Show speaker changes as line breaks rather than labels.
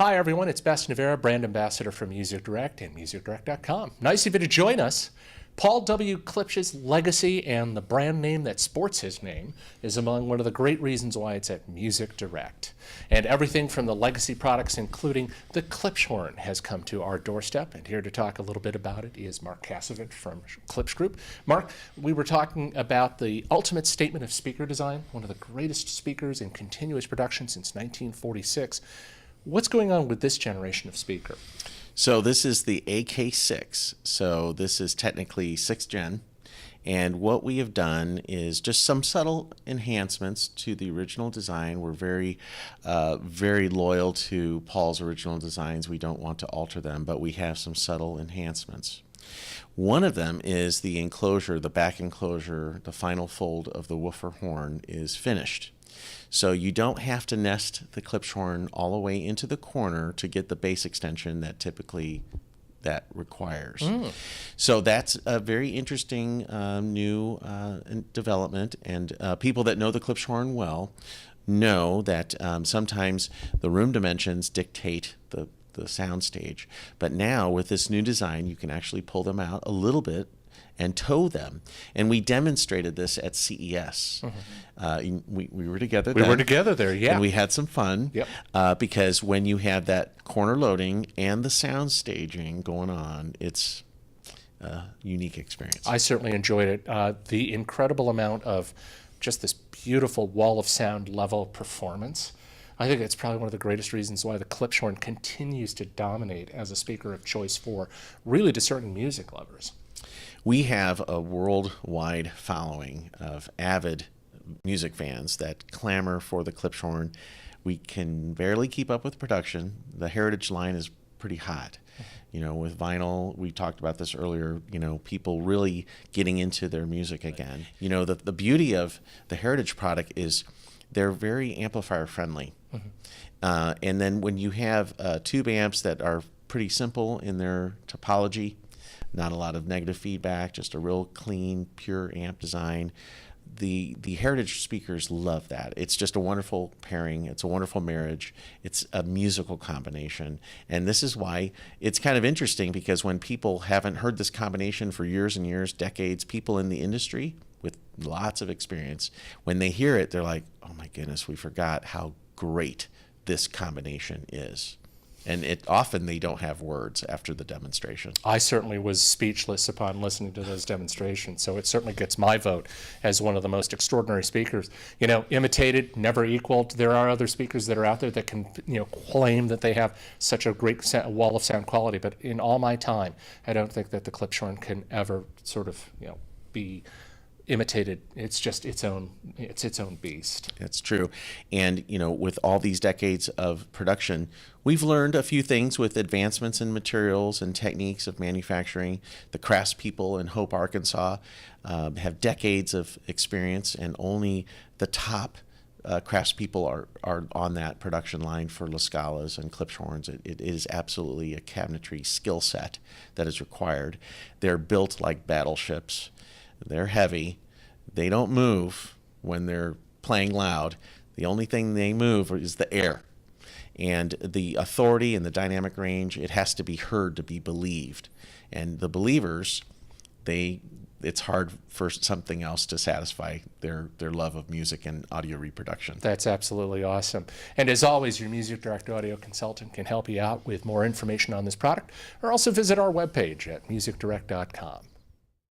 Hi everyone, it's Best Nievera, brand ambassador for Music Direct and MusicDirect.com. Nice of you to join us. Paul W. Klipsch's legacy and the brand name that sports his name is among one of the great reasons why it's at Music Direct. And everything from the legacy products, including the Klipschorn, has come to our doorstep. And here to talk a little bit about it is Mark Casavant from Klipsch Group. Mark, we were talking about the ultimate statement of speaker design, one of the greatest speakers in continuous production since 1946. What's going on with this generation of speaker?
So this is the AK6. So this is technically 6th gen. And what we have done is just some subtle enhancements to the original design. We're very loyal to Paul's original designs. We don't want to alter them, but we have some subtle enhancements. One of them is the enclosure, the back enclosure, the final fold of the woofer horn is finished. So you don't have to nest the Klipschorn all the way into the corner to get the bass extension that typically that requires. So that's a very interesting new development, and people that know the Klipschorn well know that sometimes the room dimensions dictate the sound stage. But now with this new design, you can actually pull them out a little bit and tow them. And we demonstrated this at CES. We were together
We were together there, yeah.
And we had some fun.
Yep.
Because when you have that corner loading and the sound staging going on, it's a unique experience.
I certainly enjoyed it. The incredible amount of just this beautiful wall of sound level performance. I think it's probably one of the greatest reasons why the Klipschorn continues to dominate as a speaker of choice for really discerning music lovers.
We have a worldwide following of avid music fans that clamor for the Klipschorn. We can barely keep up with production. The Heritage line is pretty hot. You know, with vinyl, we talked about this earlier, you know, people really getting into their music again. You know, the beauty of the Heritage product is they're very amplifier friendly. And then when you have tube amps that are pretty simple in their topology, not a lot of negative feedback, just a real clean, pure amp design. The Heritage speakers love that. It's just a wonderful pairing. It's a wonderful marriage. It's a musical combination. And this is why it's kind of interesting, because when people haven't heard this combination for years and years, decades, people in the industry with lots of experience, when they hear it, they're like, oh my goodness, we forgot how great this combination is. And often they don't have words after the demonstration.
I certainly was speechless upon listening to those demonstrations, so it certainly gets my vote as one of the most extraordinary speakers. You know, imitated, never equaled. There are other speakers that are out there that can, you know, claim that they have such a great wall of sound quality, but in all my time, I don't think that the Klipschorn can ever sort of, you know, be imitated. It's just its own beast.
That's true. And you know, with all these decades of production, we've learned a few things with advancements in materials and techniques of manufacturing. The craftspeople in Hope, Arkansas have decades of experience, and only the top craftspeople are on that production line for La Scalas and Klipschorns. It is absolutely a cabinetry skill set that is required. They're built like battleships. They're heavy. They don't move when they're playing loud. The only thing they move is the air. And the authority and the dynamic range, it has to be heard to be believed. And the believers, it's hard for something else to satisfy their love of music and audio reproduction.
That's absolutely awesome. And as always, your Music Direct audio consultant can help you out with more information on this product, or also visit our webpage at musicdirect.com.